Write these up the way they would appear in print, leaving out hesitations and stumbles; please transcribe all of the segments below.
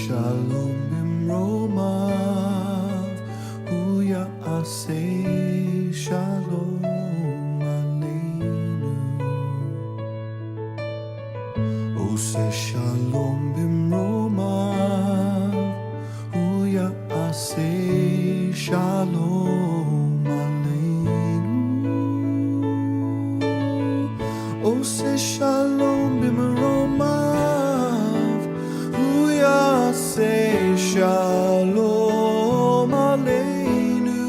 shalom bimromav, hu ya'aseh shalom aleinu. Oseh shalom bimromav, hu ya'aseh shalom aleinu. Oseh shalom bimromav, hu ya'aseh shalom aleinu.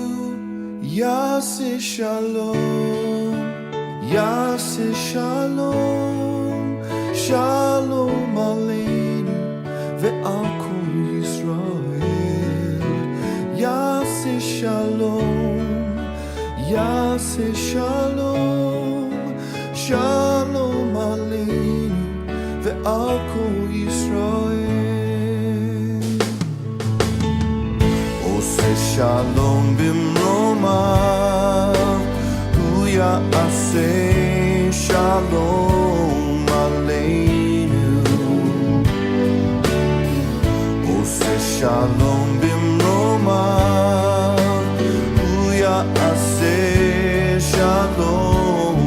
Ya'aseh shalom, ya'aseh shalom, shalom aleinu ve'al kol Yisrael. Ya'aseh shalom, ya'aseh shalom, shalom aleinu ve'al kol Yisrael. Oseh shalom bimromav, hu ya'aseh shalom aleinu. Oseh shalom bimromav, hu ya'aseh shalom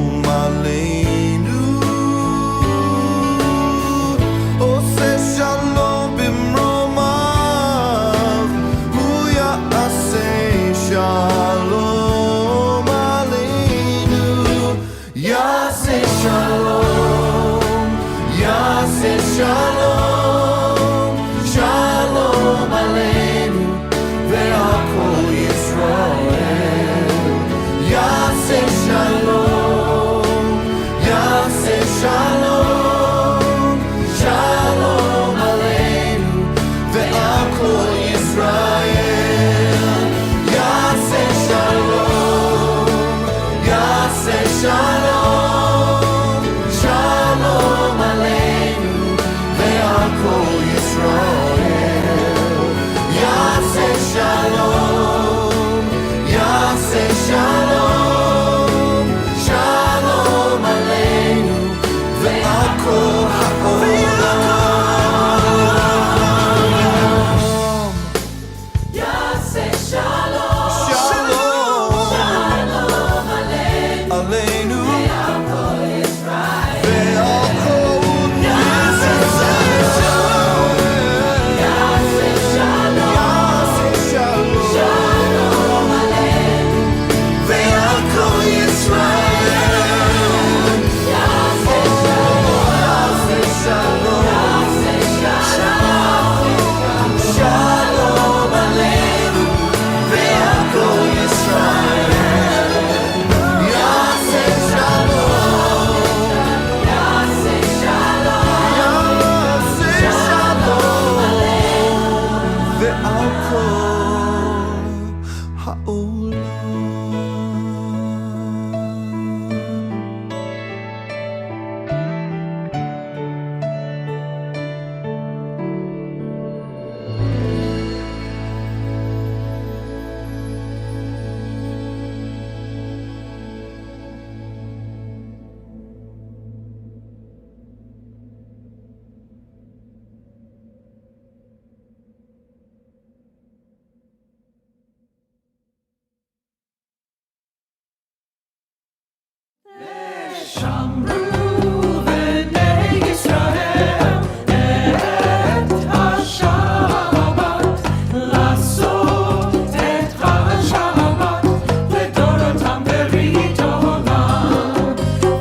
aleinu. Oseh shalom bimromav, hu ya'aseh shalom aleinu. Ya'aseh shalom, ya'aseh shalom, shalom aleinu ve'al kol Yisrael. Ya'aseh shalom, ya'aseh shalom, shalom aleinu ve'al kol Yisrael. Ya'aseh shalom, ya'aseh shalom, shalom aleinu ve'al kol Yisrael. Ya'aseh shalom, ya'aseh shalom, shalom aleinu ve'al kol ha'olam. Ya'aseh shalom, Shalom shalom aleinu aleinu ve'al kol Yisrael. ve'al kol Yisrael. Ya'aseh shalom, Ya'aseh shalom shalom aleinu ve'al kol Yisrael. Ya'aseh Shalom, Ya'aseh shalom, shalom aleinu ve'al kol Yisrael. Ya'aseh shalom, Ya'aseh shalom, ya'aseh shalom ve'al kol ha'olam. שמרו בני ישראל את השבת, לעשות את השבת לדורותם ברית עולם.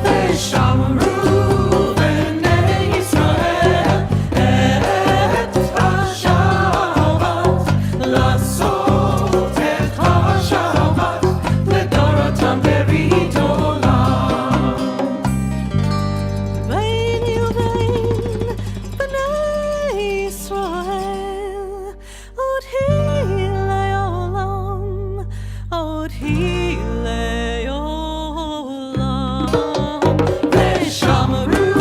ושמרו בני ישראל את השבת, לעשות את השבת לדורותם ברית עולם. ביני ובין בני ישראל עוד היא לעולם, עוד היא לעולם. ושמרו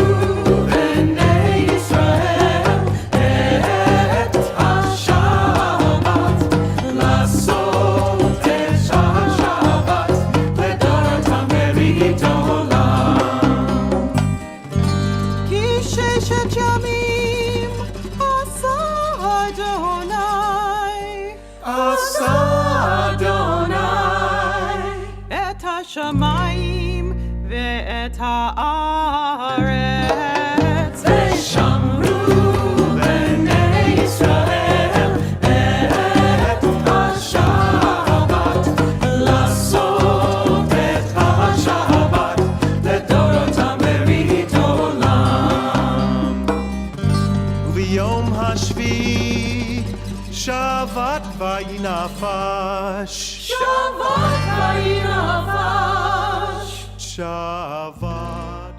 בני ישראל את השבת, לעשות את השבת לדורותם ברית עולם. כי ששת ימים עשה את הארץ. ושמרו בני ישראל את השבת, לעשות את השבת לדורותם ברית עולם. וביום השביעי שבת וינפש. שבת וינפש. שבת.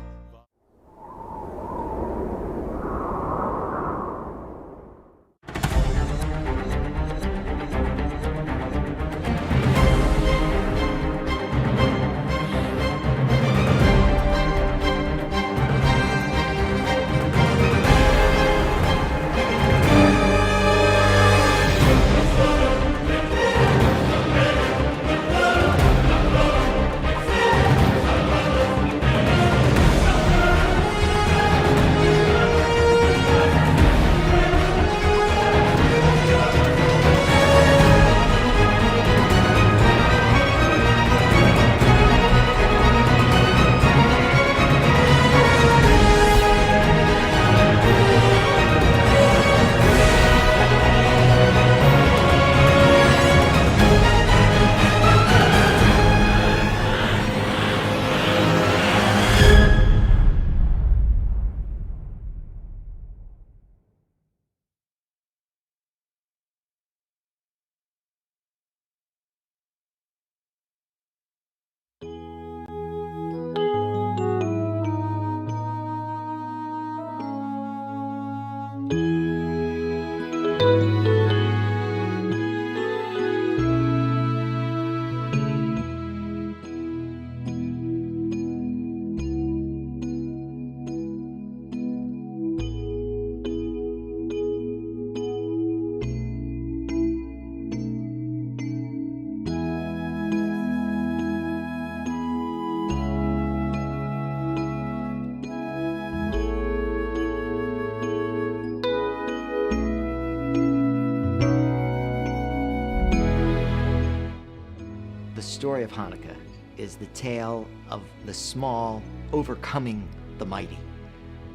The story of Hanukkah is the tale of the small overcoming the mighty.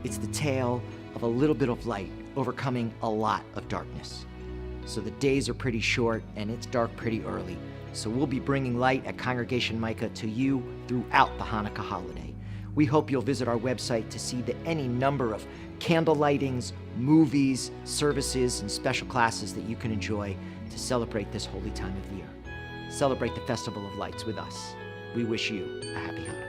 It's the tale of a little bit of light overcoming a lot of darkness. So the days are pretty short and it's dark pretty early. So we'll be bringing light at Congregation Micah to you throughout the Hanukkah holiday. We hope you'll visit our website to see any number of candle lightings, movies, services, and special classes that you can enjoy to celebrate this holy time of year. Celebrate the Festival of Lights with us. We wish you a happy Hanukkah.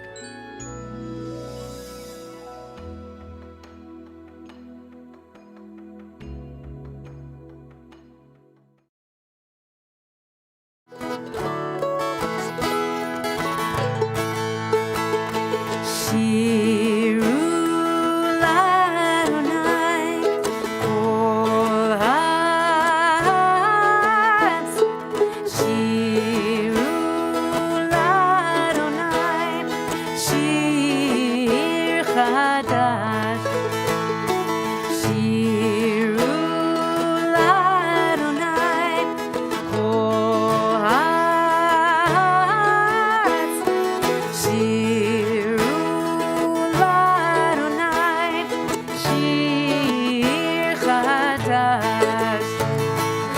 Sing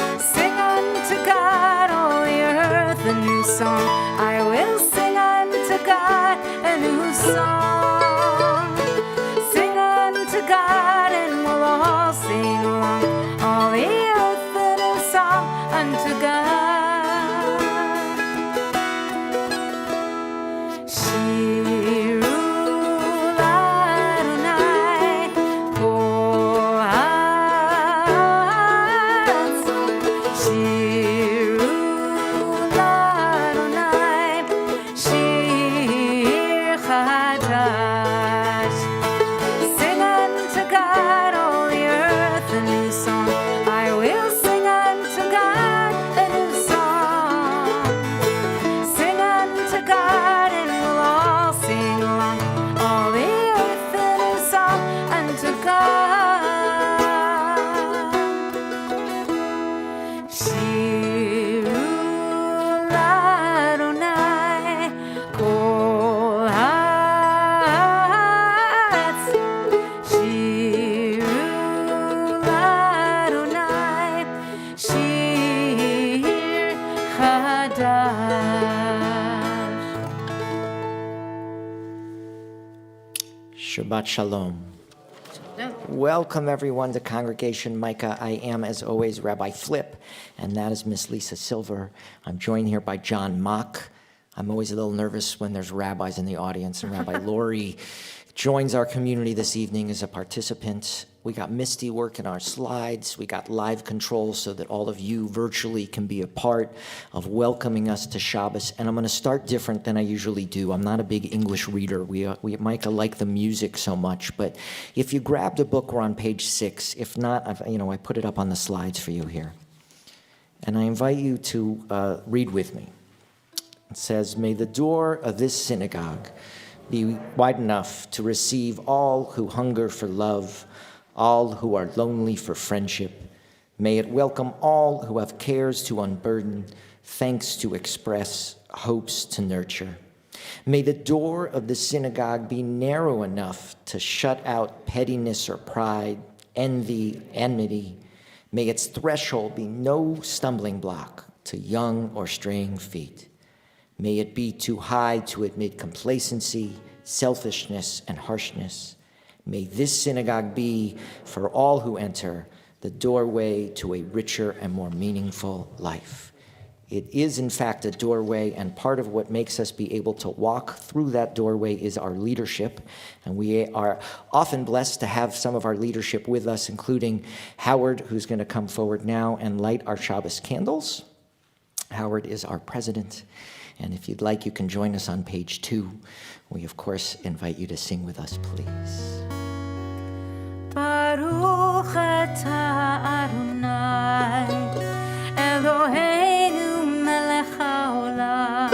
unto God. Shabbat Shalom. Welcome everyone to Congregation Micah. I am, as always, Rabbi Flip, and that is Miss Lisa Silver. I'm joined here by John Mock. I'm always a little nervous when there's rabbis in the audience, and Rabbi Lori joins our community this evening as a participant. We got Misty working our slides. We got live control so that all of you virtually can be a part of welcoming us to Shabbos. And I'm going to start different than I usually do. I'm not a big English reader. We Micah like the music so much. But if you grabbed a book, we're on page 6. If not, I put it up on the slides for you here. And I invite you to read with me. It says, "May the door of this synagogue be wide enough to receive all who hunger for love, all who are lonely for friendship. May it welcome all who have cares to unburden, thanks to express, hopes to nurture. May the door of the synagogue be narrow enough to shut out pettiness or pride, envy, enmity. May its threshold be no stumbling block to young or straying feet. May it be too high to admit complacency, selfishness, and harshness. May this synagogue be, for all who enter, the doorway to a richer and more meaningful life." It is, in fact, a doorway, and part of what makes us be able to walk through that doorway is our leadership. And we are often blessed to have some of our leadership with us, including Howard, who's going to come forward now and light our Shabbos candles. Howard is our president. And if you'd like, you can join us on page 2. We, of course, invite you to sing with us, please. Baruch atah Adonai, Eloheinu melech haolam,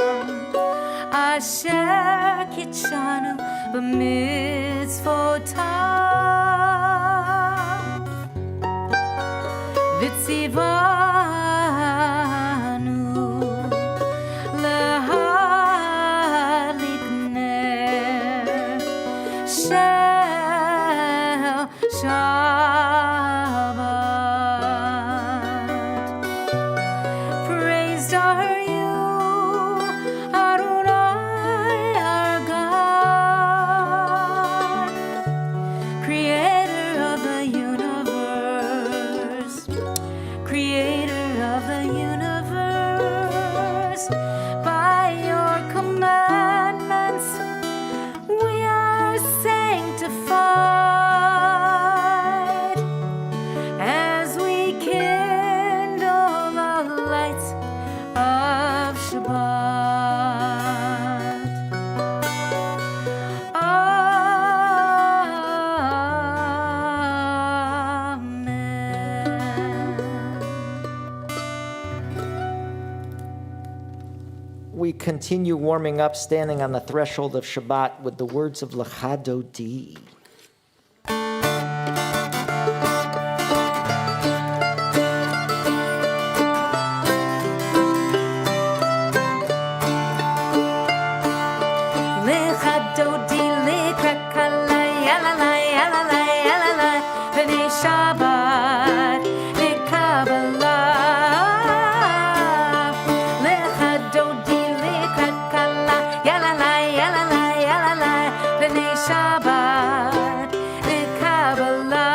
asher kitshanu b'mitzvotav, v'tzivanu lahadlik ner shel Shabbat. Praised are you, Adonai, our God, creator of the universe, creator of the universe. By your commandments we are sanctified as we kindle the lights of Shabbat. Amen. We continue warming up, standing on the threshold of Shabbat with the words of Lecha Dodi. Lecha dodi lekra kala yalala yalala yalala b'nei Shabbat lekabbalah. Lecha dodi lekra kala yalala yalala yalala b'nei Shabbat lekabbalah.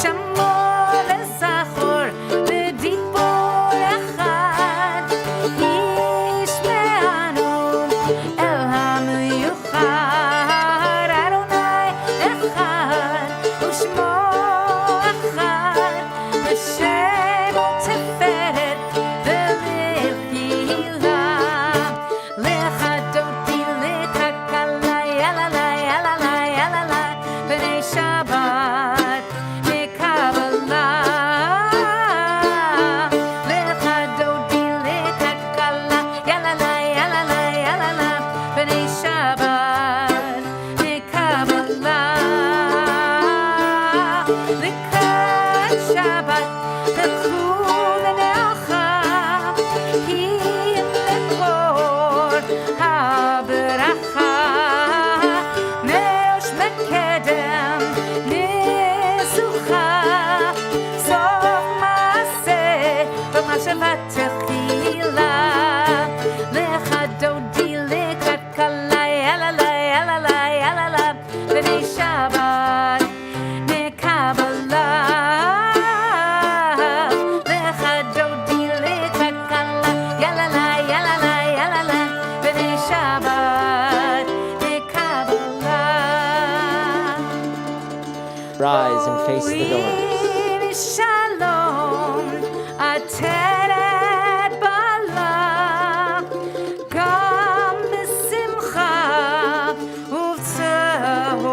Shamor v'zachor v'dibor echad yishme'anu el hamiyuchad. Adonai echad u'shmo echad v'shemo teferet v'mechila. Lecha dodi lecha kala yalala yalala yalala b'nei Shabbat lekabbalah. Lecha dodi lecha kala yalala yalala yalala b'nei Shabbat lekabbalah. Lekat Shabbat lekhu v'ne'acha hi lekor ha'beracha. Merosh mekedem nisucha sof ma'aseh v'machshavat techila. Lecha dodi lekat kala yalala yalala Shabbat Kabbalah Lechadodi Lekakala Yalala Yalala Yalala B'nei Shabbat Kabbalah. Rise and face the doors. Shalom Ateret Bala Gam B'simcha Uv'tzehola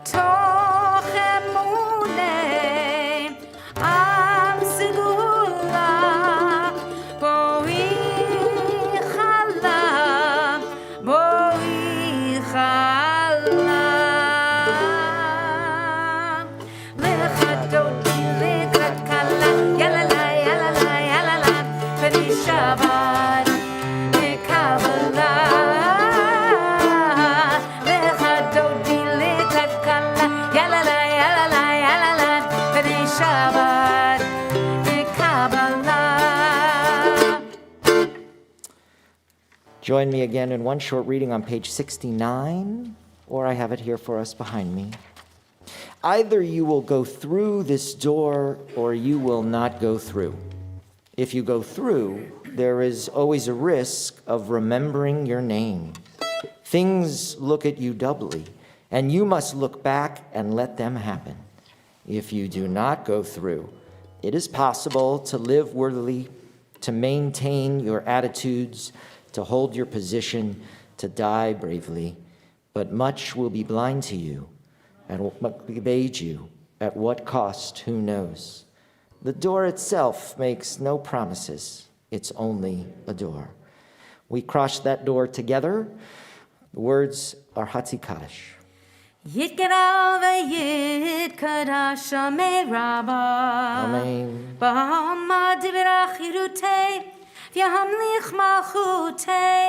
Toch Emunei Am Segula Boi Chala Boi Chala Lechadodi lekakala Yalala Yalala Yalala B'nei Shabbat Kabbalah Lechadodi lekakala Yalala Yalala Yalala B'nei Shabbat Kabbalah. Join me again in one short reading on page 69, or I have it here for us behind me. Either you will go through this door or you will not go through. If you go through, there is always a risk of remembering your name. Things look at you doubly, and you must look back and let them happen. If you do not go through, it is possible to live worthily, to maintain your attitudes, to hold your position, to die bravely, but much will be blind to you and will evade you. At what cost, who knows? The door itself makes no promises. It's only a door. We cross that door together. The words are Hatzi Kaddish. Yitgadal v'yitkadash Amei Rabbah Amen. B'hamad divrach yirutei V'yamlich malchutei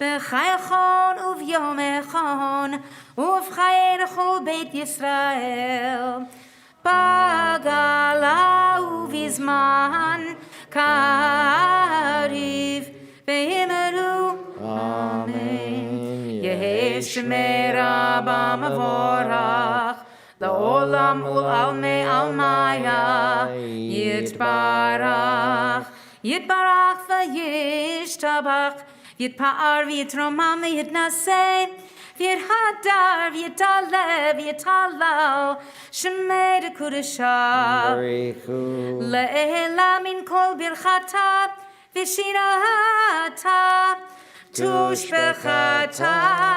B'chayachon uv'yomechon Uv'chayei l'chol Beit Yisrael B'gala uv'izman Kariv V'yimeru Amen. Yehi Shemei Rabbah Mavorach La'olam ul'almei almaya Yitbarach Yitbarach v'yishtabach Yitpa'ar v'yitromam v'yitnaseh V'yithadar v'yitalev v'yitalal Shemei dekudeshav Le'ela min kol birchata v'shirata Tushbechata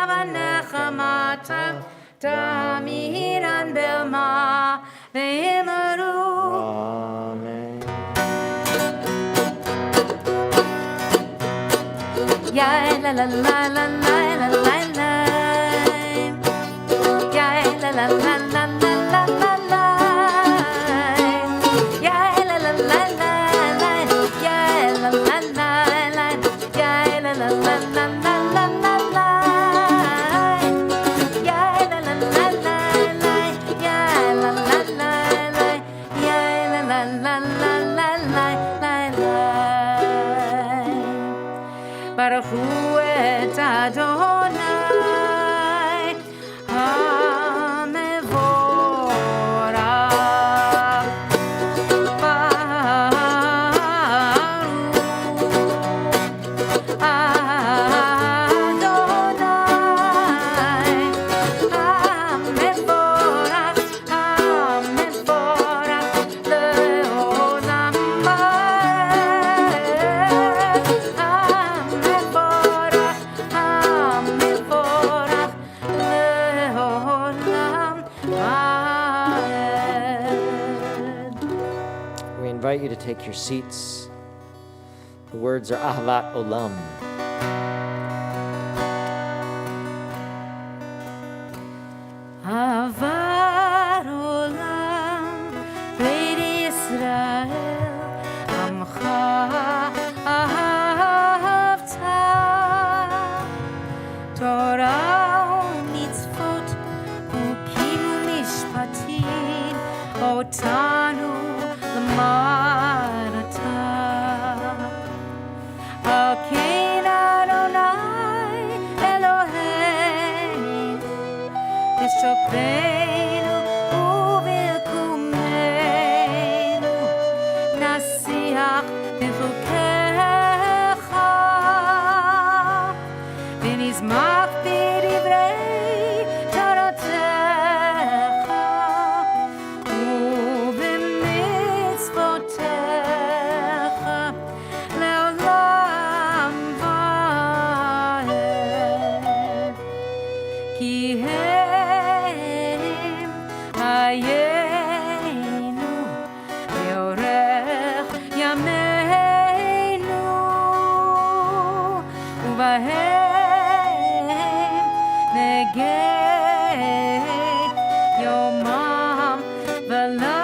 v'nechamata Tamiran belma v'yimeru. Amen. Ya la la la la la la la la. Ya la la la la la la la la. Ya la la la la la. Ya la la la la. Ya la la la la la la la. Ya la la la la la. Ya la la la la. Ya la la la la la la. Baruch Hu et Adonai HaMevorach Baruch Adonai HaMevorach HaMevorach Le'olam We invite you to take your seats. The words are Ahavat Olam. Avar olam Beit Yisrael Amcha ahavta Torah u'mitzvot Hukim u'mishpatim Otanu l'marata Akein Adonai Eloheinu בשוכבנו ובקומנו, נשיח בחוקיך, ונזמח בדברי תורתך, ובמצוותיך לעולם ועד. כי הם חיינו לאורך ימינו, ובהם נגן יומם ולילה.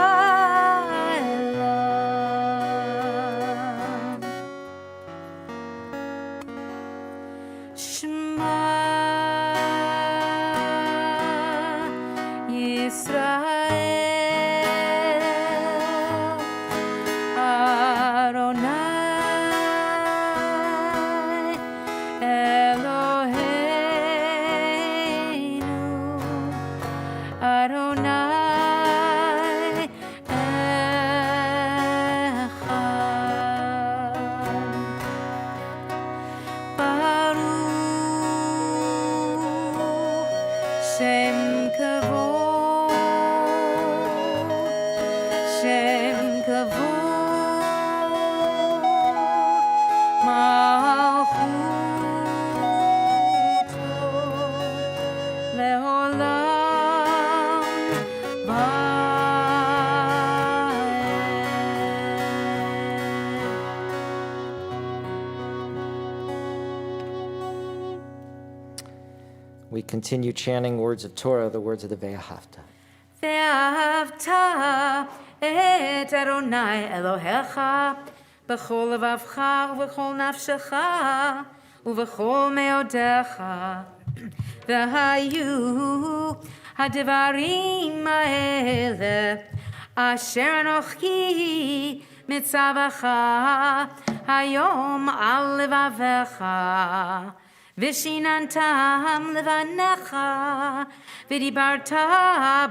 שמע ישראל, אדוני אלוהינו, אדוני אחד. ברוך שם כבוד, שם כבוד, מלכותו לעולם We continue chanting words of Torah, the words of the Ve'ahavta. ואהבת את אדוני אלוהיך בכל לבבך ובכל נפשך ובכל מאודיך. והיו הדברים האלה אשר אנוכי מצווך היום על לבביך, ושיננתם לבניך, ודיברת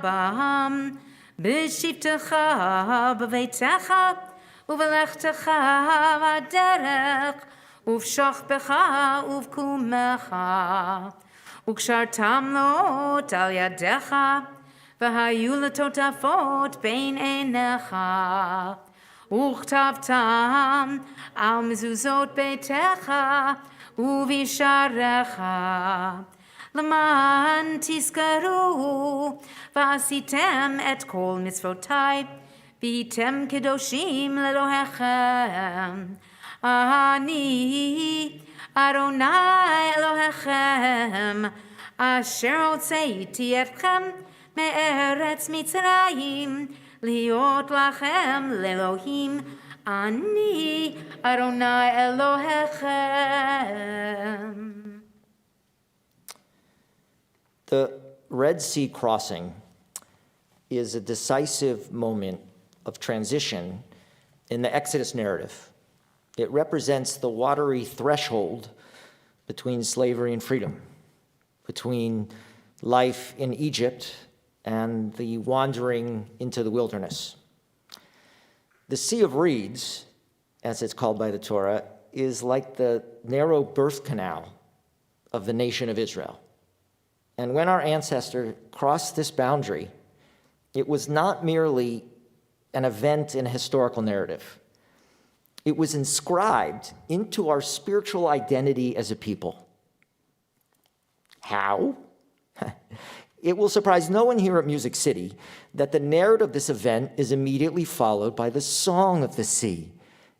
בם בשבתך בביתך ובלכתך בדרך ובשוכבך ובקומך, וקשרתם לאות על ידיך, והיו לטוטפות בין עיניך, וכתבתם על מזוזות ביתך ובשעריך, למען תזכרו ועשיתם את כל מצוותיי, והייתם קדושים לאלוהיכם. אני אדוני אלוהיכם, אשר הוצאתי אתכם מארץ מצרים, להיות לכם לאלוהים. אני אדוני אלוהיכם. The Red Sea crossing is a decisive moment of transition in the Exodus narrative. It represents the watery threshold between slavery and freedom, between life in Egypt and the wandering into the wilderness. The Sea of Reeds, as it's called by the Torah, is like the narrow birth canal of the nation of Israel. And when our ancestor crossed this boundary, it was not merely an event in a historical narrative. It was inscribed into our spiritual identity as a people. How? It will surprise no one here at Music City that the narrative of this event is immediately followed by the Song of the Sea,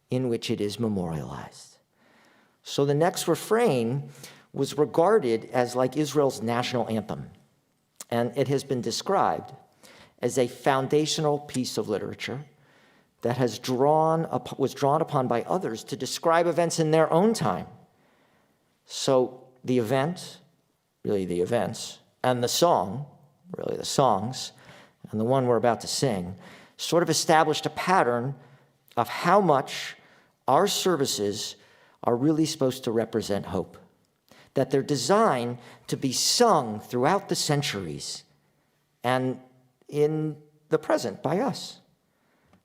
in which it is memorialized. So the next refrain was regarded as like Israel's national anthem, and it has been described as a foundational piece of literature that was drawn upon by others to describe events in their own time. So the event, really the events, and the song, really the songs, and the one we're about to sing, sort of established a pattern of how much our services are really supposed to represent hope, that they're designed to be sung throughout the centuries and in the present by us.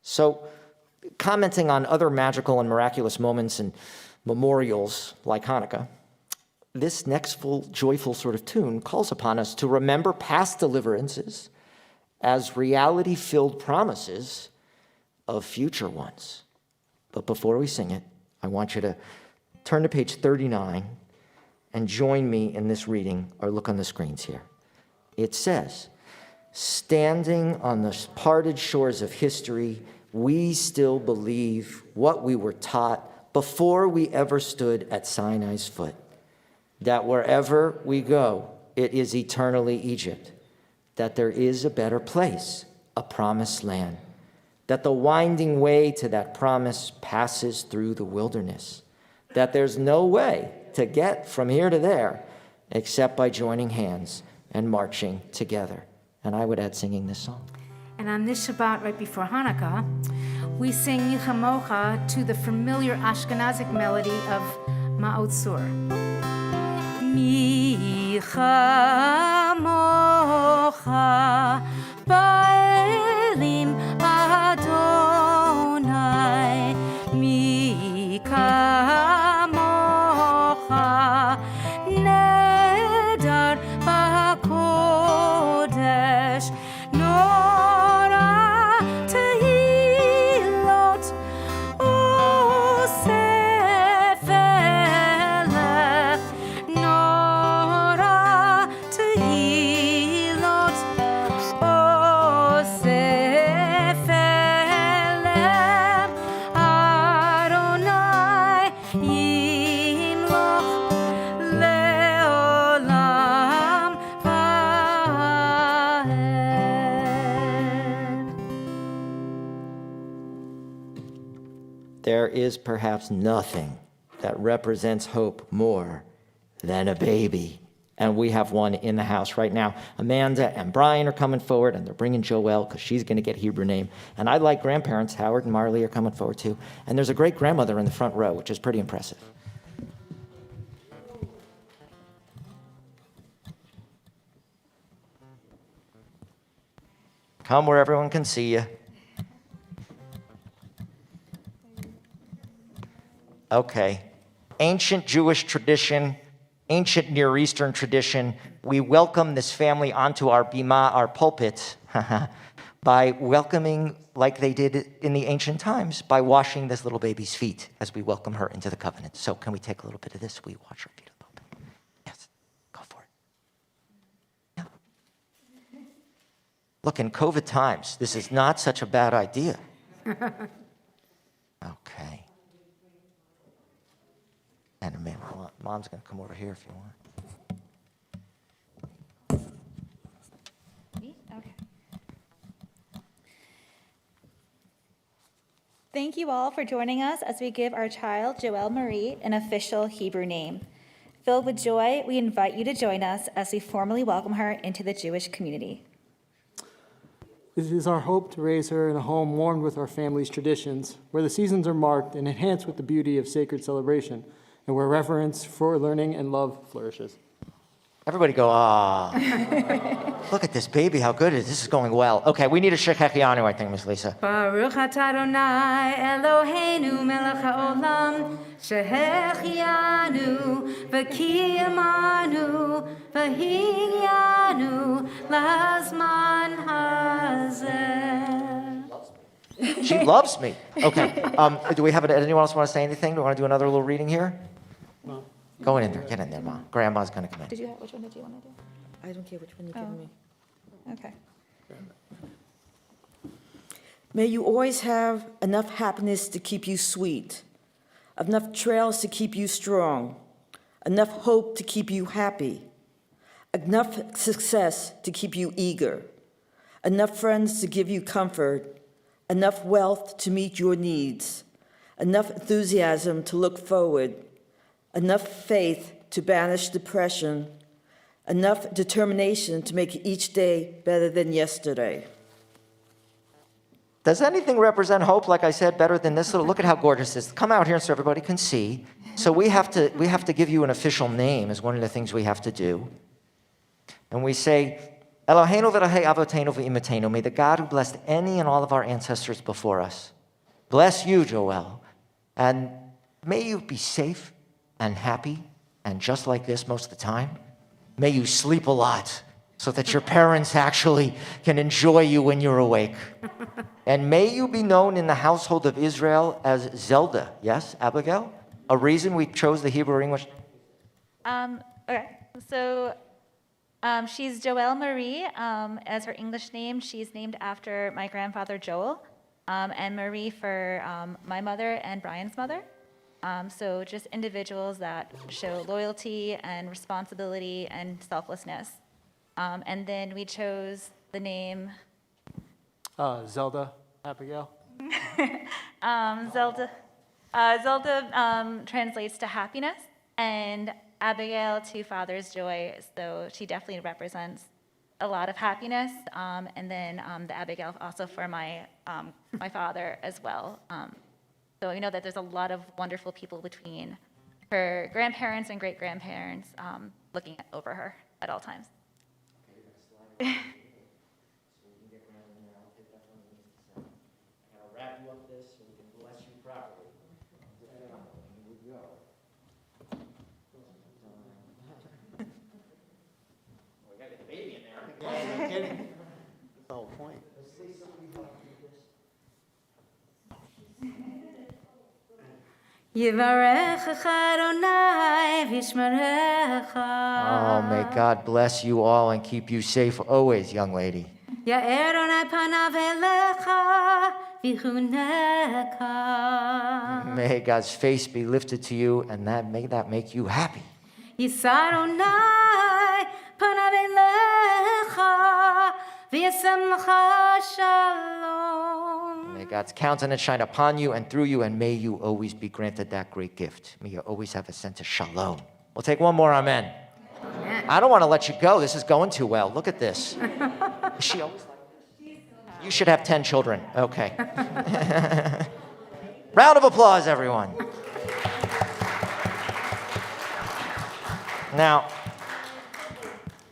So, commenting on other magical and miraculous moments and memorials like Hanukkah, this next full, joyful sort of tune calls upon us to remember past deliverances as reality-filled promises of future ones. But before we sing it, I want you to turn to page 39 and join me in this reading, or look on the screens here. It says, "Standing on the parted shores of history, we still believe what we were taught before we ever stood at Sinai's foot, that wherever we go, it is eternally Egypt, that there is a better place, a promised land, that the winding way to that promise passes through the wilderness, that there's no way to get from here to there except by joining hands and marching together." And I would add singing this song. And on this Shabbat, right before Hanukkah, we sing Yichamocha to the familiar Ashkenazic melody of Ma'ot Sur. Michamocha ba'elim Adonai, Mikamocha nedar ba'kodesh, nora tehilot osef elech, nora tehilot osef elech, Adonai yimloch leolam va'ed. There is perhaps nothing that represents hope more than a baby. And we have one in the house right now. Amanda and Brian are coming forward, and they're bringing Joelle because she's going to get Hebrew name. And I like grandparents. Howard and Marley are coming forward too. And there's a great-grandmother in the front row, which is pretty impressive. Come where everyone can see you. Okay. Ancient Jewish tradition, ancient Near Eastern tradition, we welcome this family onto our bima, our pulpit, by welcoming, like they did in the ancient times, by washing this little baby's feet as we welcome her into the covenant. So can we take a little bit of this? We wash her feet a little bit. Yes, go for it. Yeah. Look, in COVID times, this is not such a bad idea. Okay. And man, Mom's going to come over here if you want. Okay. Thank you all for joining us as we give our child, Joelle Marie, an official Hebrew name. Filled with joy, we invite you to join us as we formally welcome her into the Jewish community. It is our hope to raise her in a home warmed with our family's traditions, where the seasons are marked and enhanced with the beauty of sacred celebration, and where reverence for learning and love flourishes. Everybody go, ah. Look at this baby, how good it is. This is going well. Okay, we need a Shechechianu, I think, Miss Lisa. Baruch atah Adonai Eloheinu melech haolam, shehechianu v'kiyamanu v'higyanu lazman hazeh. She loves me. Okay, do we have anyone else want to say anything? Do we want to do another little reading here? No. Go in there, get in there, Mom. Grandma's going to come in. Which one did you want to do? I don't care which one you're giving me. Okay. May you always have enough happiness to keep you sweet, enough trails to keep you strong, enough hope to keep you happy, enough success to keep you eager, enough friends to give you comfort, enough wealth to meet your needs, enough enthusiasm to look forward, enough faith to banish depression, enough determination to make each day better than yesterday. Does anything represent hope, like I said, better than this little? Look at how gorgeous this is. Come out here so everybody can see. So we have to give you an official name is one of the things we have to do. And we say, Eloheinu v'Elokei avotenu v'imotenu, may the God who blessed any and all of our ancestors before us bless you, Joel, and may you be safe and happy and just like this most of the time. May you sleep a lot so that your parents actually can enjoy you when you're awake. And may you be known in the household of Israel as Zelda. Yes, Abigail? A reason we chose the Hebrew or English? Okay, so she's Joelle Marie as her English name. She's named after my grandfather Joel, and Marie for my mother and Brian's mother. So just individuals that show loyalty and responsibility and selflessness. And then we chose the name Zelda, Abigail. Zelda. Zelda translates to happiness, and Abigail to father's joy. So she definitely represents a lot of happiness. And then the Abigail also for my my father as well. So we know that there's a lot of wonderful people between her grandparents and great-grandparents looking over her at all times. Wrap you up this so we can bless you properly. We gotta get the baby in there. That's the whole point. Yivarechecha Adonai v'yishmerecha. Oh, may God bless you all and keep you safe always, young lady. Ya'er Adonai panav elecha v'chuneka. May God's face be lifted to you, and may that make you happy. Yisa Adonai panav elecha v'yasemcha shalom. May God's countenance shine upon you and through you, and may you always be granted that great gift. May you always have a sense of shalom. We'll take one more amen. I don't want to let you go. This is going too well. Look at this. Is she always like this? You should have 10 children. Okay. Round of applause, everyone. Now,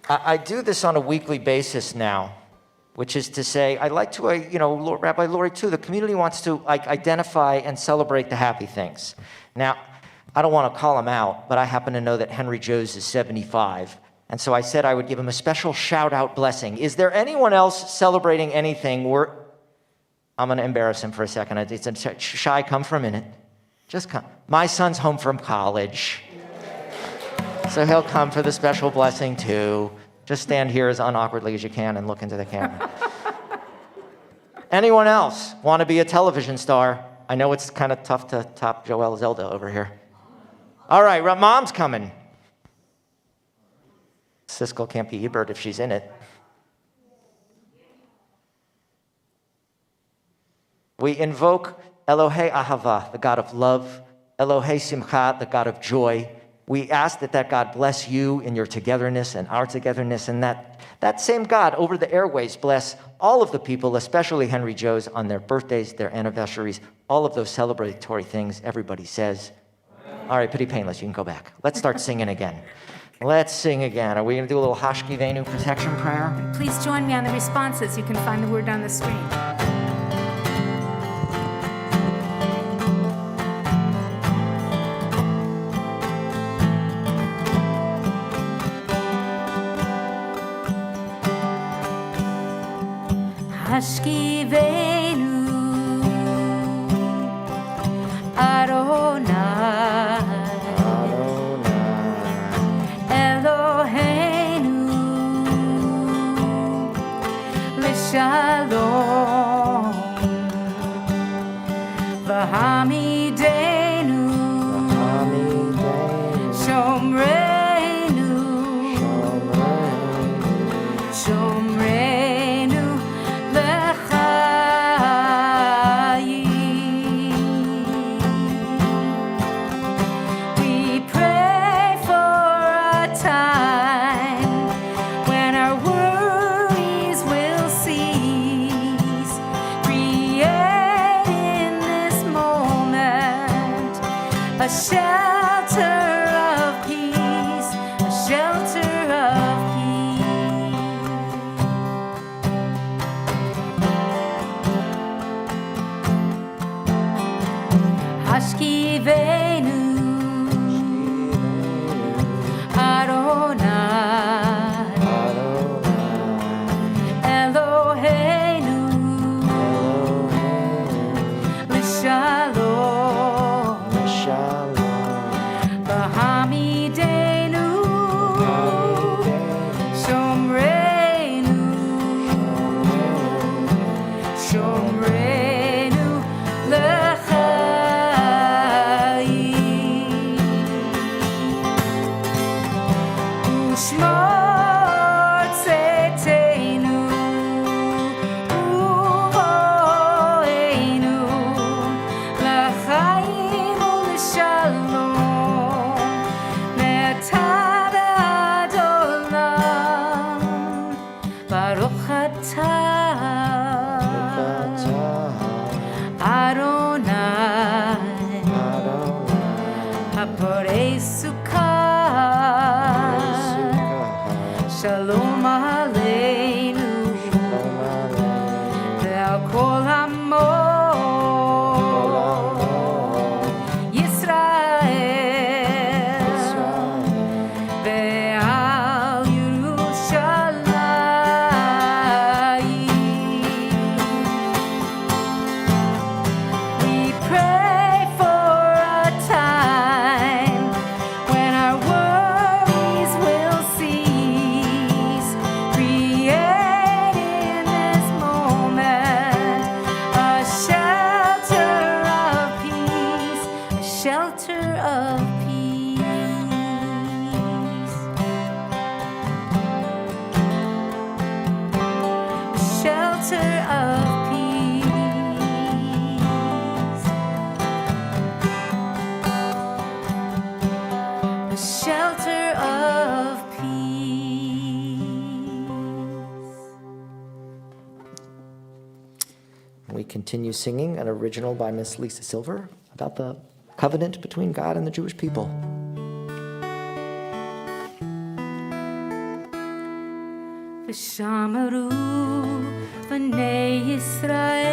I do this on a weekly basis now, which is to say, I'd like to, Rabbi Lori too, the community wants to identify and celebrate the happy things. Now, I don't want to call him out, but I happen to know that Henry Joes is 75. And so I said I would give him a special shout-out blessing. Is there anyone else celebrating anything? I'm going to embarrass him for a second. It's Shy, come for a minute. Just come. My son's home from college. So he'll come for the special blessing too. Just stand here as unawkwardly as you can and look into the camera. Anyone else want to be a television star? I know it's kind of tough to top Joelle Zelda over here. All right, Mom's coming. Siskel can't be Ebert if she's in it. We invoke Elohei Ahava, the God of love, Elohei Simcha, the God of joy. We ask that God bless you in your togetherness and our togetherness, and that same God over the airways bless all of the people, especially Henry Joes, on their birthdays, their anniversaries, all of those celebratory things everybody says. All right, Pity Painless, you can go back. Let's start singing again. Let's sing again. Are we going to do a little Hashki Venu protection prayer? Please join me on the responses. You can find the word on the screen. Hashkivenu Adonai Eloheinu L'shalom V'hamidenu Shomreinu Shomreinu Lecha Baruch atah Adonai Haporei Sukkah Shalom Aleinu Ve'al kol hamo Yisrael Ve'al Yerushalayim. We pray for a time when our worries will cease. Create in this moment a shelter of peace, a shelter of peace, a shelter of peace, a shelter of peace. We continue singing an original by Miss Lisa Silver about the covenant between God and the Jewish people. ושמרו בני ישראל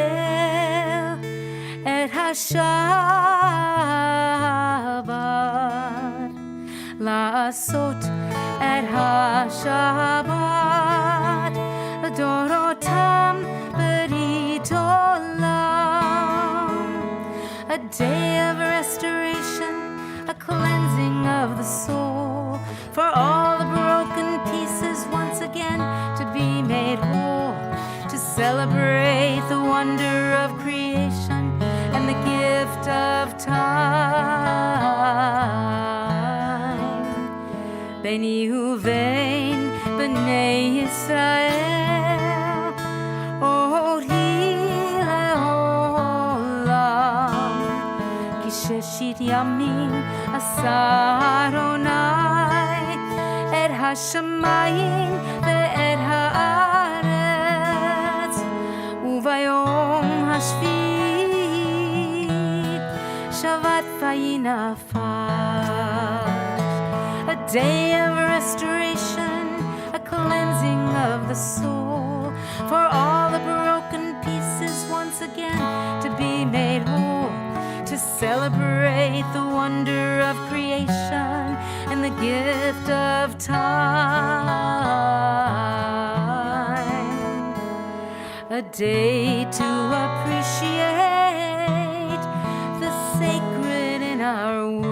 את השבת, לעשות את השבת לדורותם ברית עולם. A day of restoration, a cleansing of the soul, for all the broken pieces once again to be made whole, to celebrate the wonder of creation and the gift of time. Beni uvein b'nei Yisrael, ori le'olam, ki sheshit yamim asa Adonai et hashamayim ve'et haaretz, uvayom hashvi shavat vayinafash. A day of restoration, a cleansing of the soul, for all the broken pieces once again to be made whole, to celebrate the wonder of creation and the gift of time. A day to appreciate the sacred in our world.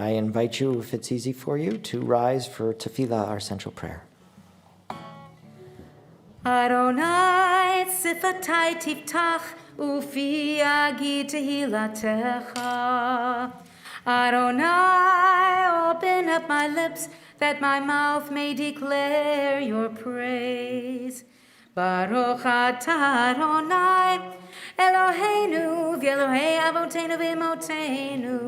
I invite you, if it's easy for you, to rise for Tefillah, our central prayer. Adonai tzifatai tiftach ufi yagid tehilatecha. Adonai, open up my lips that my mouth may declare your praise. Baruch atah Adonai Eloheinu v'Elohei Avotenu v'Imotenu,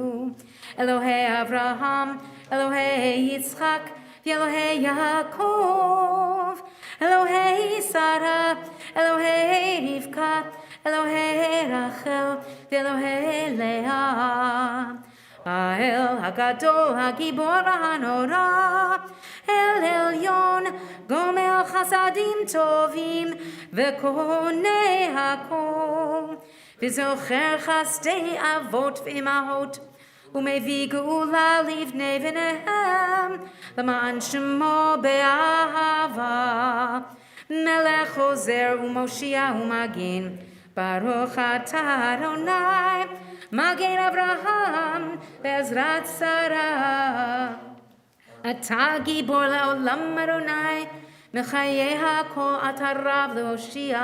Elohei Avraham, Elohei Yitzchak, v'Elohei Yaakov, Elohei Sarah, Elohei Rivka, Elohei Rachel, v'Elohei Leah. האל הגדול, הגיבור הנורא, אל עליון, גומל חסדים טובים, וקונה הכל, וזוכר חסדי אבות ואמהות, ומביא גאולה לבני בניהם, למען שמו באהבה. מלך עוזר ומושיע ומגן, ברוך אתה אדוני, מגן אברהם בעזרת שרה. אתה גיבור לעולם אדוני, מחיי הכל אתה רב להושיע.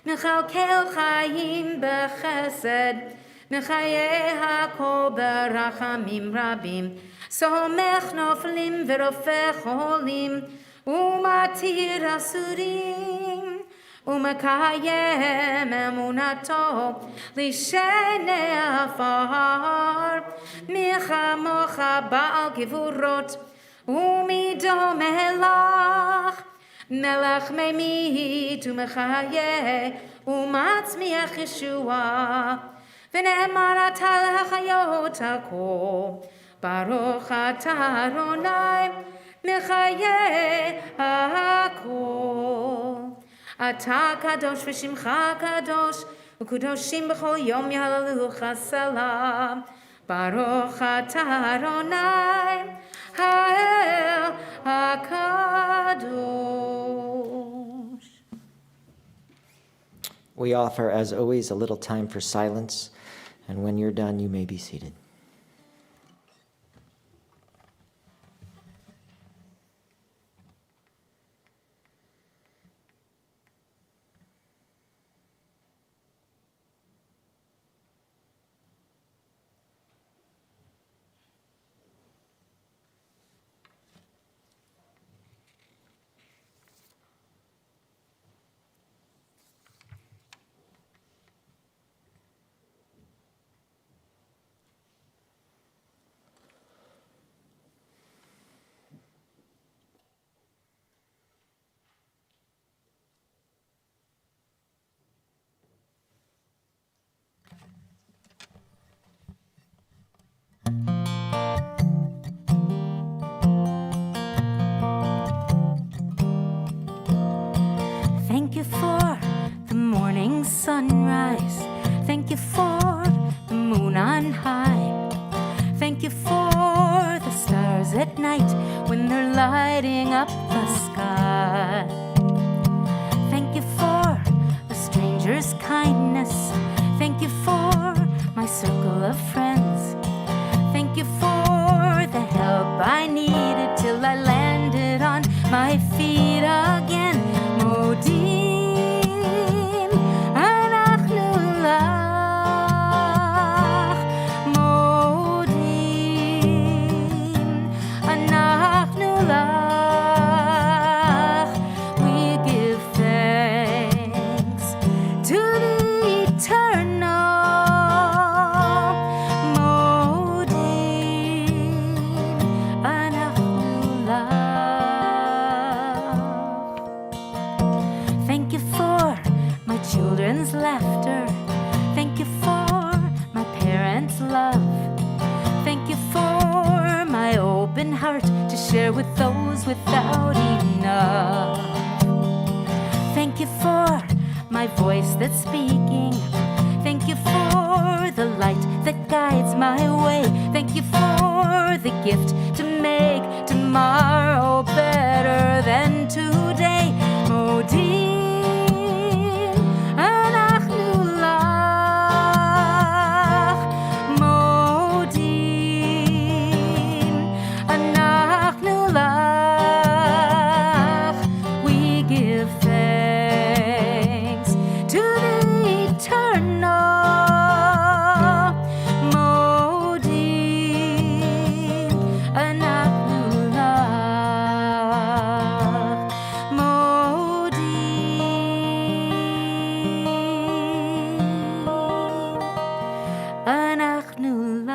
מכלכל חיים בחסד, מחיי הכל ברחמים רבים. סומך נופלים ורופא חולים, ומתיר אסורים. ומקיים אמונתו לשני עפר. מי כמוך בעל גבורות ומידו מלך, מלך ממית ומחיה ומצמיח ישועה. ונאמר אתה להחיות הכל, ברוך אתה אדוני מחיה הכל. אתה קדוש ושמך קדוש, וקדושים בכל יום יהללוך סלם. ברוך אתה אדוני האל הקדוש. We offer, as always, a little time for silence, and when you're done, you may be seated. Thank you for the morning sunrise. Thank you for the moon on high. Thank you for the stars at night when they're lighting up the sky. Thank you for the stranger's kindness. Thank you for my circle of friends. Thank you for the help I needed till I landed on my feet again. Modim, אנחנו לך. Modim, אנחנו לך. We give thanks to the eternal. Modim, אנחנו לך. Thank you for my children's laughter. Thank you for my parents' love. Thank you for my open heart to share with those without enough. Thank you for my voice that's speaking. Thank you for the light that guides my way. Thank you for the gift to make tomorrow better than today. Modim, אנחנו לך. Modim, אנחנו לך. We give thanks to the eternal. Modim, אנחנו לך. Modim, אנחנו לך.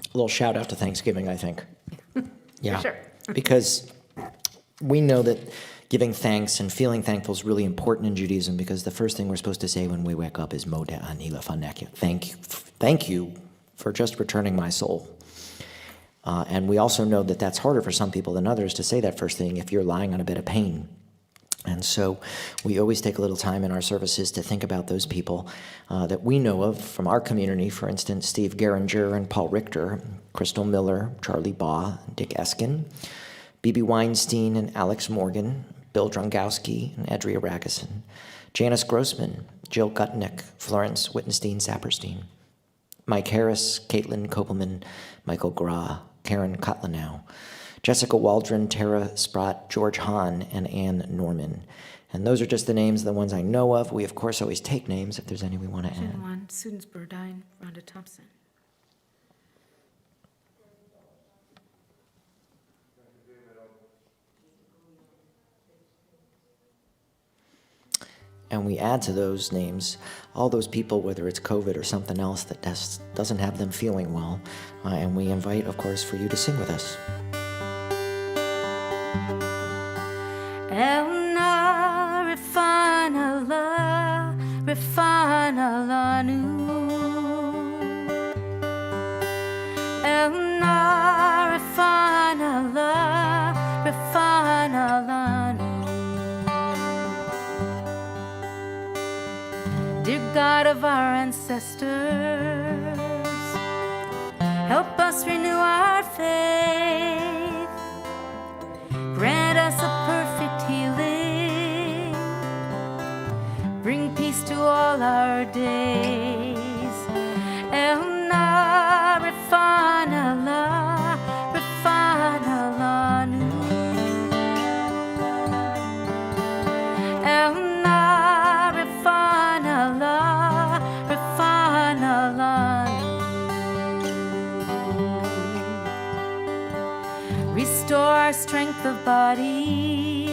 A little shout out to Thanksgiving, I think. Yeah. sure. Because we know that giving thanks and feeling thankful is really important in Judaism, because the first thing we're supposed to say when we wake up is Modeh ani lefaneka. Thank you for just returning my soul. And we also know that that's harder for some people than others to say that first thing if you're lying on a bed of pain. And so we always take a little time in our services to think about those people that we know of from our community. For instance, Steve Geringer and Paul Richter, Crystal Miller, Charlie Baugh, Dick Eskin, B.B. Weinstein and Alex Morgan, Bill Drongowski and Adria Ragusin, Janice Grossman, Jill Gutnick, Florence Wittenstein-Saperstein, Mike Harris, Caitlin Kopelman, Michael Gra, Karen Kotlanow, Jessica Waldron, Tara Sprott, George Hahn, and Ann Norman. And those are just the names, the ones I know of. We, of course, always take names if there's any we want to add. One, Students Burdine, Rhonda Thompson. And we add to those names all those people, whether it's COVID or something else that doesn't have them feeling well. And we invite, of course, for you to sing with us. Elna refana la nu. Elna refana la nu. Dear God of our ancestors, help us renew our faith. Grant us a perfect healing. Bring peace to all our days. Elna refana la nu. Elna refana la nu. Restore our strength of body.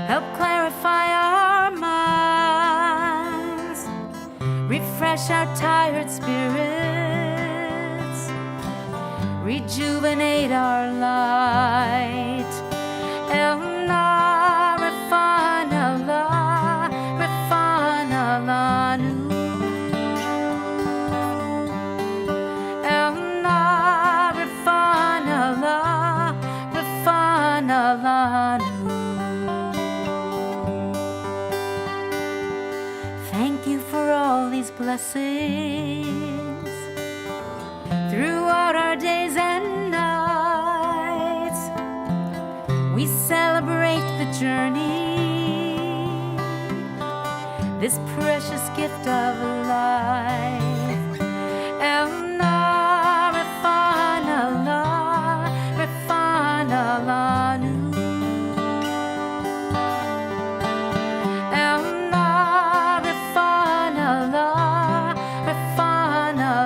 Help clarify our minds. Refresh our tired spirits. Rejuvenate our light. Elna refana la nu. Elna refana la nu. Thank you for all these blessings throughout our days and nights. We celebrate the journey, this precious gift of life. Elna refana la nu. Elna refana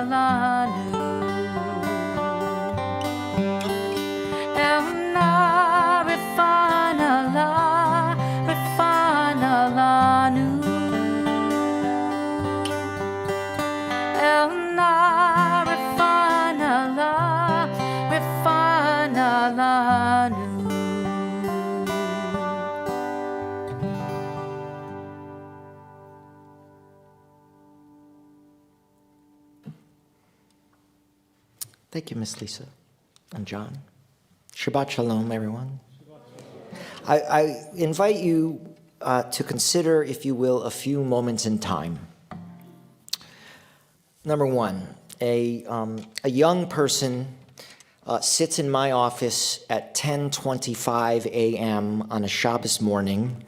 la nu. Elna refana la nu. Elna refana la nu. Thank you, Miss Lisa and John. Shabbat Shalom, everyone. I invite you to consider, if you will, a few moments in time. Number one, a young person sits in my office at 10:25 a.m. on a Shabbos morning.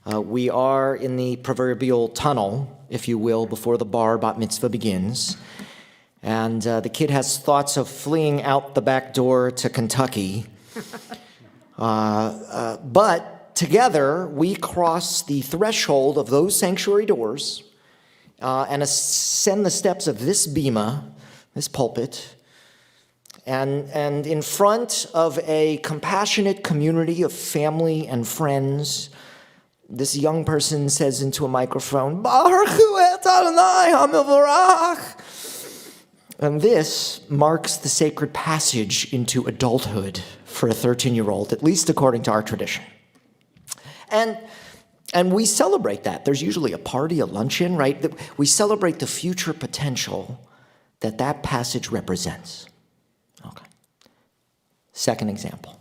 We are in the proverbial tunnel, if you will, before the bar bat mitzvah begins. And the kid has thoughts of fleeing out the back door to Kentucky. But together, we cross the threshold of those sanctuary doors and ascend the steps of this bima, this pulpit. And in front of a compassionate community of family and friends, this young person says into a microphone, Baruch hu et Adonai hamivorach. And this marks the sacred passage into adulthood for a 13-year-old, at least according to our tradition. And we celebrate that. There's usually a party, a luncheon, right? We celebrate the future potential that passage represents. Okay. Second example.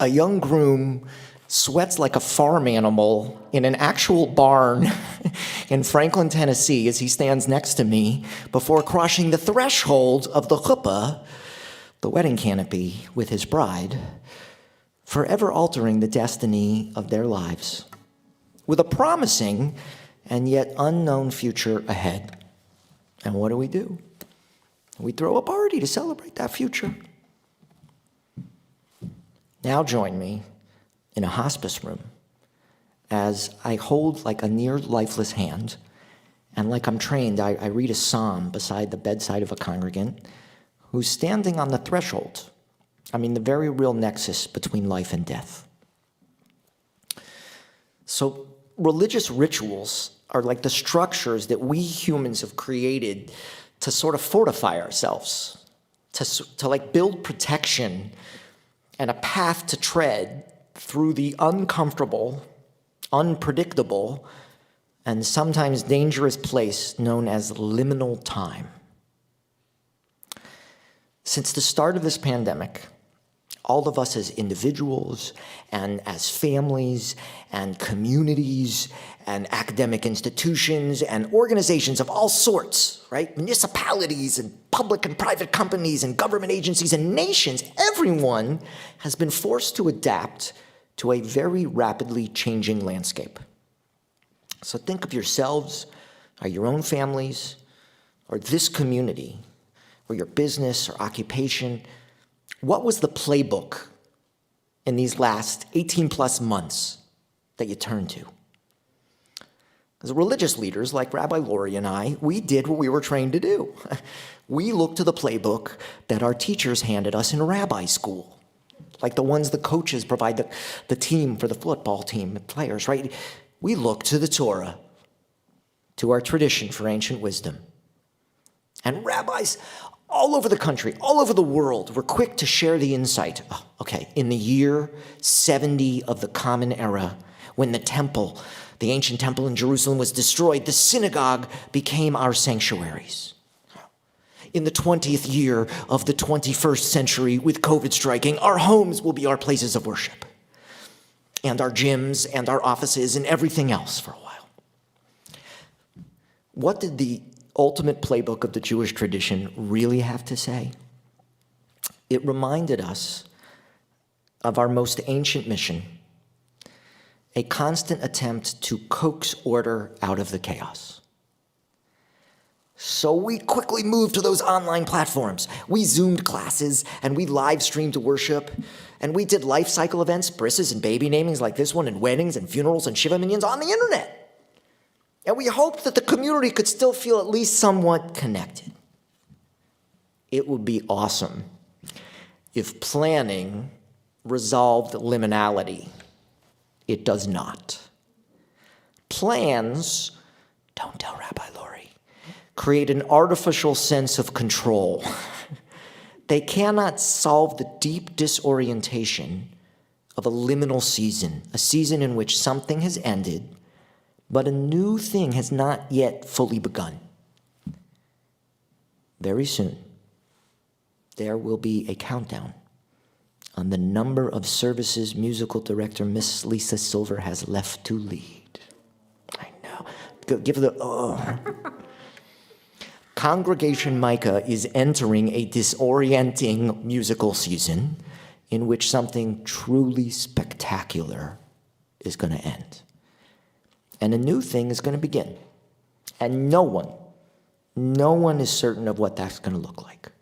A young groom sweats like a farm animal in an actual barn in Franklin, Tennessee, as he stands next to me before crossing the threshold of the chuppah, the wedding canopy, with his bride, forever altering the destiny of their lives, with a promising and yet unknown future ahead. And what do? We throw a party to celebrate that future. Now join me in a hospice room as I hold like a near lifeless hand, and like I'm trained, I read a psalm beside the bedside of a congregant who's standing on the threshold. I mean, the very real nexus between life and death. So religious rituals are like the structures that we humans have created to sort of fortify ourselves, to like build protection and a path to tread through the uncomfortable, unpredictable, and sometimes dangerous place known as liminal time. Since the start of this pandemic, all of us as individuals and as families and communities and academic institutions and organizations of all sorts, right? Municipalities and public and private companies and government agencies and nations, everyone has been forced to adapt to a very rapidly changing landscape. So think of yourselves, or your own families, or this community, or your business or occupation. What was the playbook in these last 18 plus months that you turned to? As religious leaders like Rabbi Lori and I, we did what we were trained to do. We looked to the playbook that our teachers handed us in rabbi school, like the ones the coaches provide the team for the football team, the players, right? We looked to the Torah, to our tradition for ancient wisdom. And rabbis all over the country, all over the world, were quick to share the insight. Oh, okay, in the year 70 of the Common Era, when the temple, the ancient temple in Jerusalem, was destroyed, the synagogue became our sanctuaries. In the 20th year of the 21st century, with COVID striking, our homes will be our places of worship, and our gyms and our offices and everything else for a while. What did the ultimate playbook of the Jewish tradition really have to say? It reminded us of our most ancient mission, a constant attempt to coax order out of the chaos. So we quickly moved to those online platforms. We Zoomed classes, and we live streamed worship, and we did life cycle events, brisses and baby namings like this one, and weddings and funerals and Shiva Minyans on the internet. And we hoped that the community could still feel at least somewhat connected. It would be awesome if planning resolved liminality. It does not. Plans, don't tell Rabbi Lori, create an artificial sense of control. They cannot solve the deep disorientation of a liminal season, a season in which something has ended, but a new thing has not yet fully begun. Very soon, there will be a countdown on the number of services musical director Miss Lisa Silver has left to lead. I know. Give the, oh. Congregation Micah is entering a disorienting musical season in which something truly spectacular is going to end. And a new thing is going to begin. And no one is certain of what that's going to look like.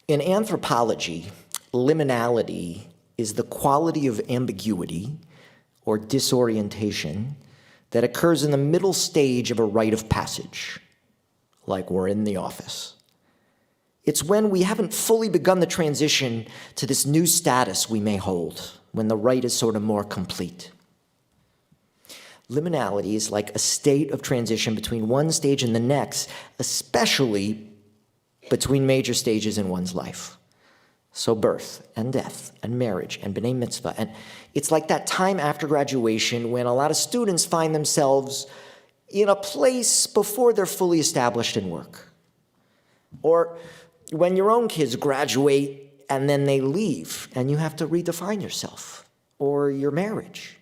In anthropology, liminality is the quality of ambiguity or disorientation that occurs in the middle stage of a rite of passage, like we're in the office. It's when we haven't fully begun the transition to this new status we may hold, when the rite is sort of more complete. Liminality is like a state of transition between one stage and the next, especially between major stages in one's life. So birth and death and marriage and b'nai mitzvah. And it's like that time after graduation when a lot of students find themselves in a place before they're fully established in work. Or when your own kids graduate and then they leave and you have to redefine yourself or your marriage.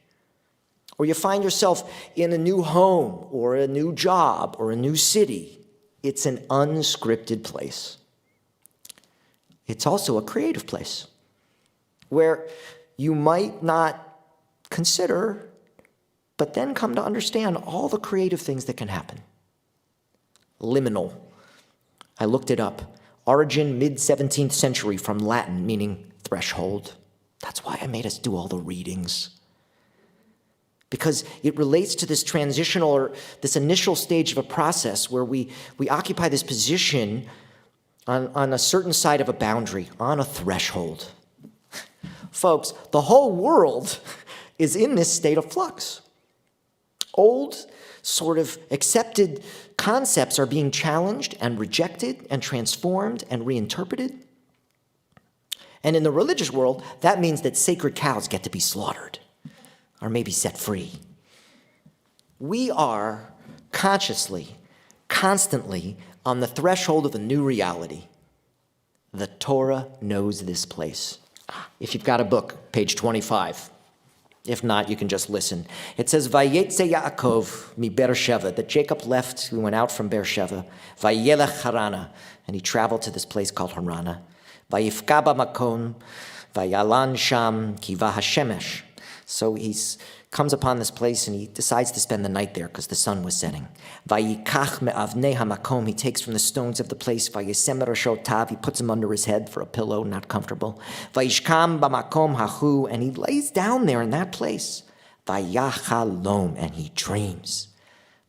Or you find yourself in a new home or a new job or a new city. It's an unscripted place. It's also a creative place where you might not consider, but then come to understand all the creative things that can happen. Liminal. I looked it up. Origin mid-17th century from Latin, meaning threshold. That's why I made us do all the readings. Because it relates to this transitional or this initial stage of a process where we occupy this position on a certain side of a boundary, on a threshold. Folks, the whole world is in this state of flux. Old, sort of accepted concepts are being challenged and rejected and transformed and reinterpreted. And in the religious world, that means that sacred cows get to be slaughtered or maybe set free. We are consciously, constantly on the threshold of a new reality. The Torah knows this place. If you've got a book, page 25. If not, you can just listen. It says, Vayetze Yaakov mi Beersheva, that Jacob left, he went out from Beersheva, Vayelech Harana, and he traveled to this place called Harana. Vayifka b'makom, Vayalan sham kiva hashemesh. So he comes upon this place and he decides to spend the night there because the sun was setting. Vayikach me'avnei hamakom, he takes from the stones of the place. Vayesem rashotav, he puts them under his head for a pillow, not comfortable. Vayishkam b'makom hachu, and he lays down there in that place. Vayachalom, and he dreams.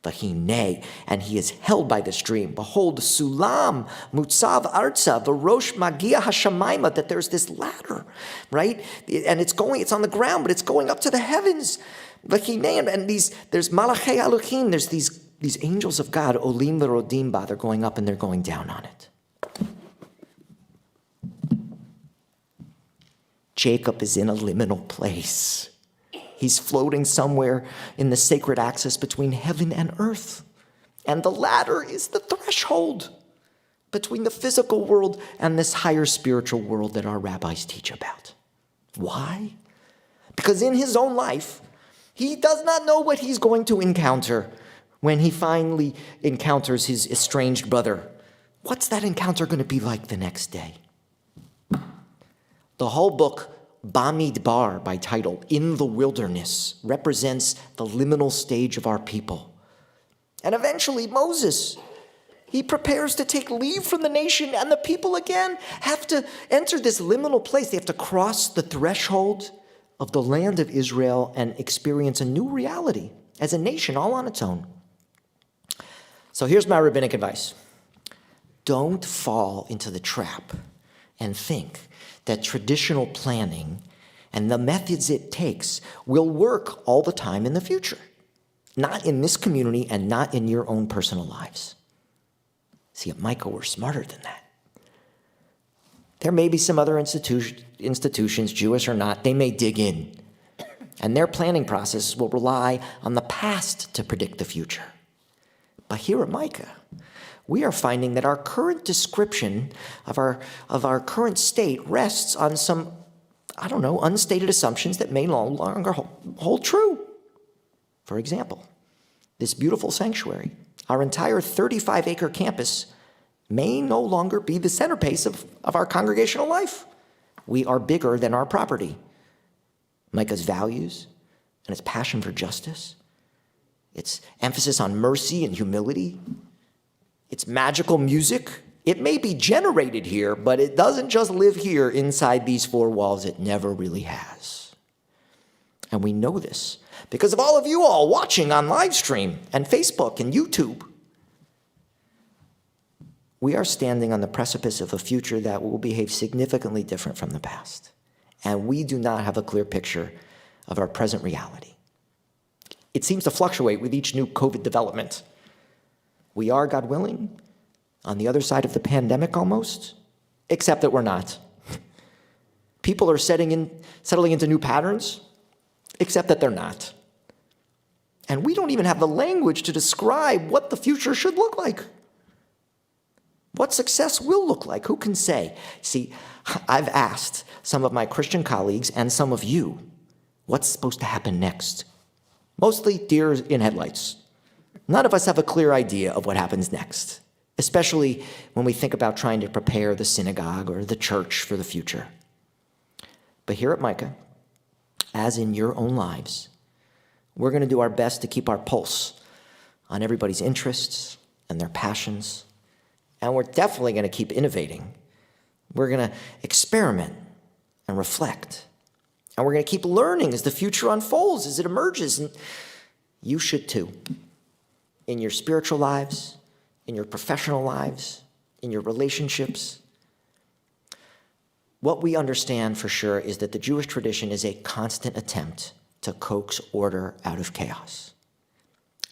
Vahine, and he is held by this dream. Behold, sulam mutzav arza v'rosh magia hashamayma, that there's this ladder, right? And it's on the ground, but it's going up to the heavens. Vahine, and there's malachei Elohim, there's these angels of God, olim v'rodim ba, they're going up and they're going down on it. Jacob is in a liminal place. He's floating somewhere in the sacred axis between heaven and earth. And the ladder is the threshold between the physical world and this higher spiritual world that our rabbis teach about. Why? Because in his own life, he does not know what he's going to encounter when he finally encounters his estranged brother. What's that encounter going to be like the next day? The whole book, Bamidbar by title, In the Wilderness, represents the liminal stage of our people. And eventually Moses, he prepares to take leave from the nation, and the people again have to enter this liminal place. They have to cross the threshold of the land of Israel and experience a new reality as a nation all on its own. So here's my rabbinic advice. Don't fall into the trap and think that traditional planning and the methods it takes will work all the time in the future. Not in this community and not in your own personal lives. See, at Micah, we're smarter than that. There may be some other institutions, Jewish or not, they may dig in. And their planning processes will rely on the past to predict the future. But here at Micah, we are finding that our current description of our current state rests on some, unstated assumptions that may no longer hold true. For example, this beautiful sanctuary, our entire 35-acre campus, may no longer be the centerpiece of our congregational life. We are bigger than our property. Micah's values and its passion for justice, its emphasis on mercy and humility, its magical music, it may be generated here, but it doesn't just live here inside these four walls. It never really has. And we know this because of all of you all watching on live stream and Facebook and YouTube. We are standing on the precipice of a future that will behave significantly different from the past. And we do not have a clear picture of our present reality. It seems to fluctuate with each new COVID development. We are, God willing, on the other side of the pandemic almost, except that we're not. People are settling into new patterns, except that they're not. And we don't even have the language to describe what the future should look like. What success will look like, who can say? See, I've asked some of my Christian colleagues and some of you, what's supposed to happen next? Mostly deer in headlights. None of us have a clear idea of what happens next, especially when we think about trying to prepare the synagogue or the church for the future. But here at Micah, as in your own lives, we're going to do our best to keep our pulse on everybody's interests and their passions. And we're definitely going to keep innovating. We're going to experiment and reflect And we're going to keep learning as the future unfolds, as it emerges. And you should too. In your spiritual lives, in your professional lives, in your relationships. What we understand for sure is that the Jewish tradition is a constant attempt to coax order out of chaos.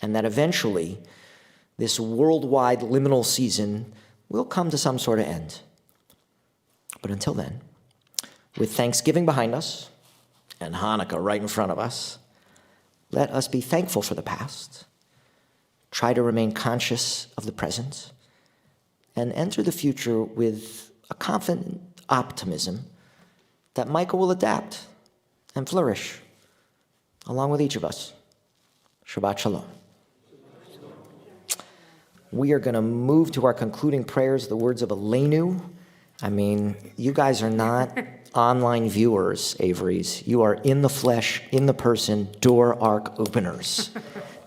And that eventually, this worldwide liminal season will come to some sort of end. But until then, with Thanksgiving behind us and Hanukkah right in front of us, let us be thankful for the past, try to remain conscious of the present, and enter the future with a confident optimism that Micah will adapt and flourish along with each of us. Shabbat Shalom. We are going to move to our concluding prayers, the words of Aleinu. I mean, you guys are not online viewers, Averys. You are in the flesh, in the person, door arc openers.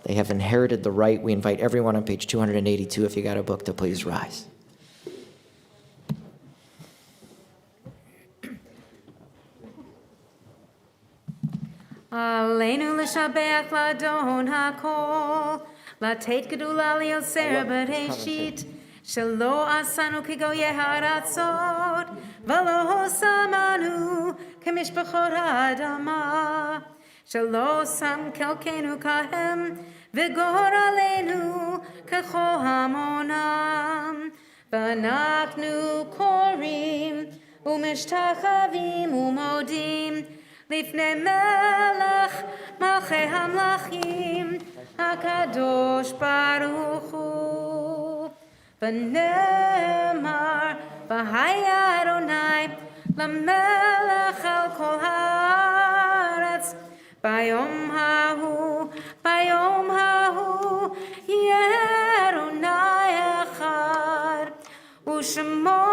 They have inherited the right. We invite everyone on page 282, if you got a book, to please rise. Aleinu l'shabeach l'adon hakol, לתת גדולה ליוצר בראשית, שלא עשנו כגויי הארצות, ולא שמנו כמשפחות האדמה, שלא שם חלקנו כהם, וגורלנו ככל המונם. ואנחנו קוראים ומשתחווים ומודים לפני מלך מלכי המלכים, הקדוש ברוך הוא. ונאמר, והיה אדוני למלך על כל הארץ, ביום ההוא יהיה אדוני אחד, ושמו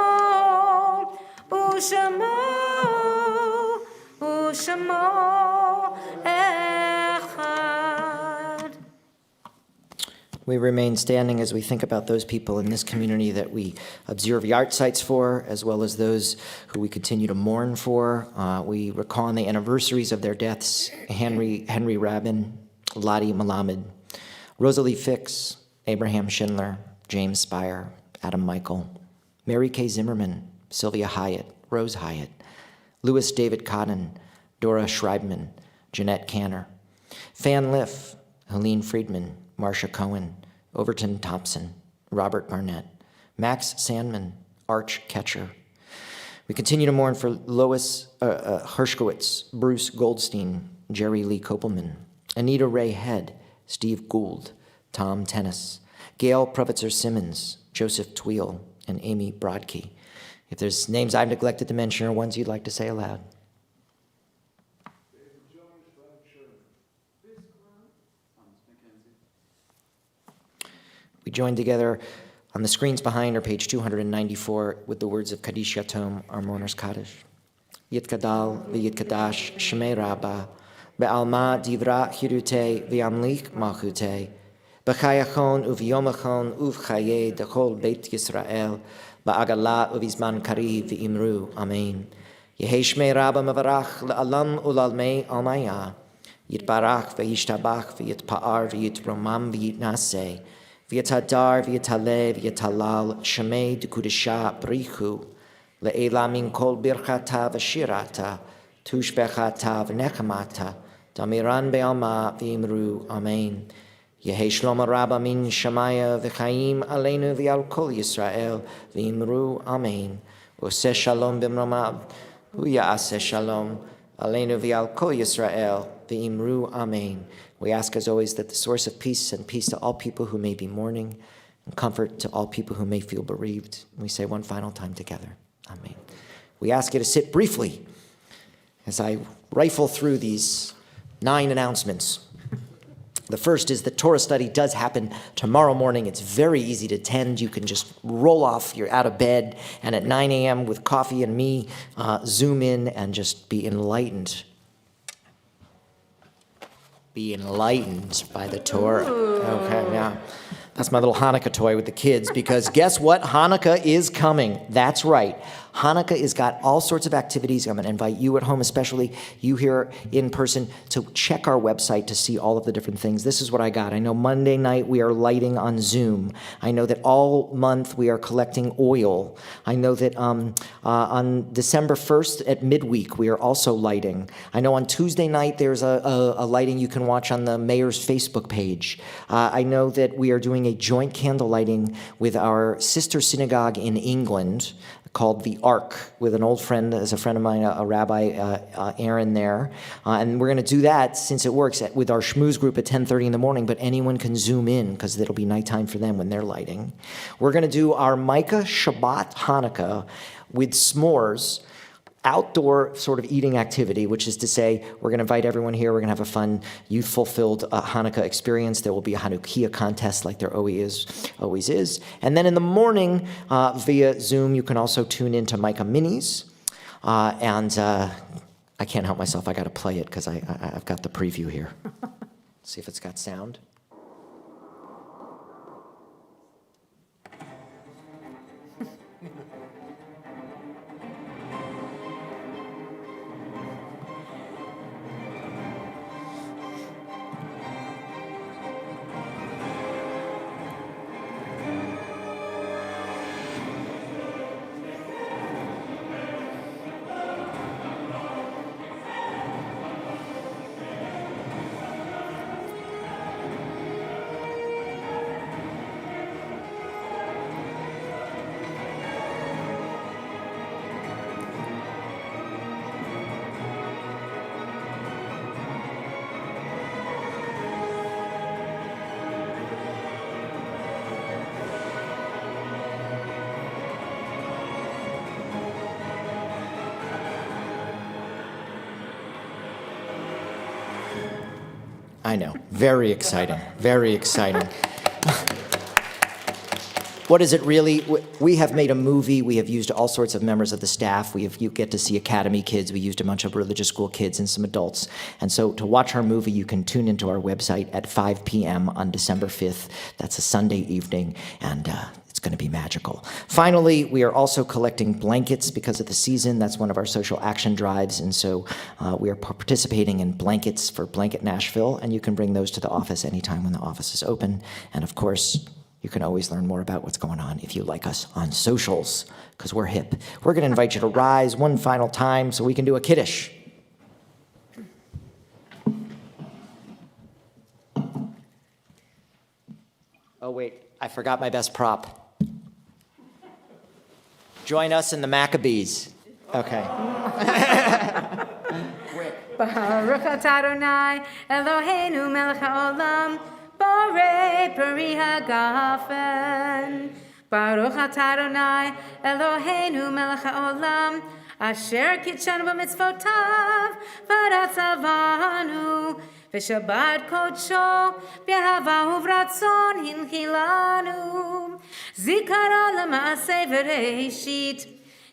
אחד. We remain standing as we think about those people in this community that we observe yard sites for, as well as those who we continue to mourn for. We recall on the anniversaries of their deaths, Henry Rabin, Lottie Malamed, Rosalie Fix, Abraham Schindler, James Spire, Adam Michael, Mary Kay Zimmerman, Sylvia Hyatt, Rose Hyatt, Louis David Cotton, Dora Schreibman, Jeanette Canner, Fan Liff, Helene Friedman, Marcia Cohen, Overton Thompson, Robert Barnett, Max Sandman, Arch Ketcher. We continue to mourn for Lois Hershkowitz, Bruce Goldstein, Jerry Lee Kopelman, Anita Ray Head, Steve Gould, Tom Tennis, Gail Provitzer Simmons, Joseph Tweel, and Amy Brodkey. If there's names I've neglected to mention or ones you'd like to say aloud. We join together on the screens behind, or page 294, with the words of Kaddish Yatom, our mourner's Kaddish. Yitkadal v'yitkadash shmei rabba, be'alma divra chirute v'yamlich malchute, b'chayachon uv'yomachon uv'chaye dechol beit Yisrael, ba'agala uv'izman kari v'imru, amen. Yehi shmei rabba mevarach le'alam ulalmei almaya, yitbarach v'yishtabach v'yitpa'ar v'yitromam v'yitnaseh, V'yatadar, v'yataleh, v'yatalal, shemei d'kudesha brichu, le'ela min kol birchata v'shirata, tushbechata v'nechamata, damiran be'alma v'imru, amen. Yehi shlomo rabba min shamaya v'chaim aleinu v'al kol Yisrael, v'imru, amen. Oseh shalom b'mromav, u'ya'aseh shalom, aleinu v'al kol Yisrael, v'imru, amen. We ask, as always, that the source of peace and peace to all people who may be mourning, and comfort to all people who may feel bereaved. We say one final time together, amen. We ask you to sit briefly as I rifle through these 9 announcements. The first is that Torah study does happen tomorrow morning. It's very easy to attend. You can just roll off, you're out of bed, and at 9 a.m. with coffee and me, zoom in and just be enlightened. Be enlightened by the Torah. Okay, yeah. That's my little Hanukkah toy with the kids, because guess what? Hanukkah is coming. That's right. Hanukkah has got all sorts of activities. I'm going to invite you at home, especially you here in person, to check our website to see all of the different things. This is what I got. I know Monday night we are lighting on Zoom. I know that all month we are collecting oil. I know that on December 1st at midweek we are also lighting. I know on Tuesday night there's a lighting you can watch on the mayor's Facebook page. I know that we are doing a joint candle lighting with our sister synagogue in England called the Ark, with an old friend, as a friend of mine, a Rabbi Aaron there. And we're going to do that, since it works, with our schmooze group at 10:30 in the morning, but anyone can zoom in because it'll be nighttime for them when they're lighting. We're going to do our Micah Shabbat Hanukkah with s'mores, outdoor sort of eating activity, which is to say we're going to invite everyone here. We're going to have a fun, youth-fulfilled Hanukkah experience. There will be a Hanukkah contest like there always is. And then in the morning, via Zoom, you can also tune into Micah Minis. And I can't help myself. I got to play it because I've got the preview here. See if it's got sound. I know. Very exciting. Very exciting. What is it really? We have made a movie. We have used all sorts of members of the staff. You get to see Academy kids. We used a bunch of religious school kids and some adults. And so to watch our movie, you can tune into our website at 5 p.m. on December 5th. That's a Sunday evening, and it's going to be magical. Finally, we are also collecting blankets because of the season. That's one of our social action drives, and so we are participating in blankets for Blanket Nashville, and you can bring those to the office anytime when the office is open. And of course, you can always learn more about what's going on if you like us on socials, because we're hip. We're going to invite you to rise one final time so we can do a kiddush. Oh, wait, I forgot my best prop. Join us in the Maccabees. Okay. Baruch atah Adonai Eloheinu melech haolam borei peri hagafen. Baruch atah Adonai Eloheinu melech haolam asher kitshanu b'mitzvotav v'ratzavanu v'shabbat kodsho b'ahava uvratzon hinchilanu zikara l'maaseh v'reishit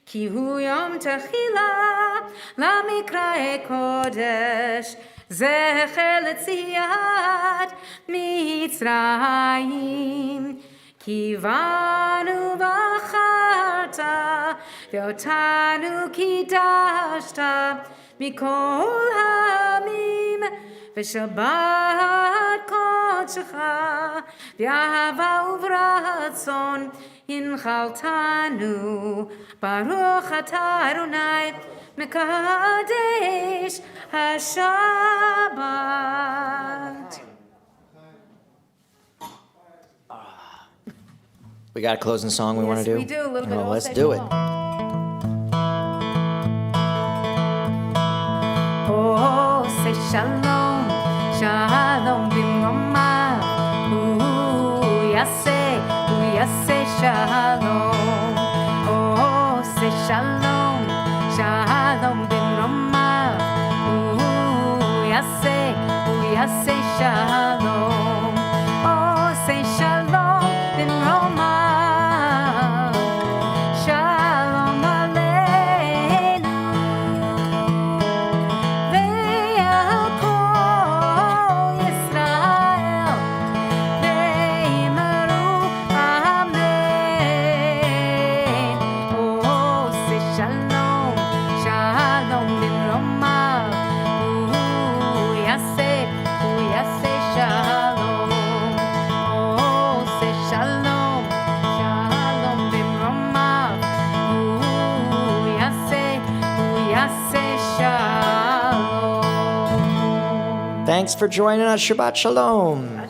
כי הוא יום תחילה למקראי קודש, זכר ליציאת מצרים. כי בנו בחרת, ואותנו קידשת מכל העמים, ושבת קודשך, באהבה וברצון, הנחלתנו. ברוך אתה אדוני מקדש השבת. We got a closing song we want to do? We do, a little bit of let's Osei do it. Oh, say shalom, shalom bimromav. Yaseh shalom. Oh, say shalom, shalom bimromav. Yaseh shalom. Oh, say shalom bimromav. Shalom aleinu. Ve'al kol Yisrael. Ve'imru Thanks for joining us. Shabbat Shalom.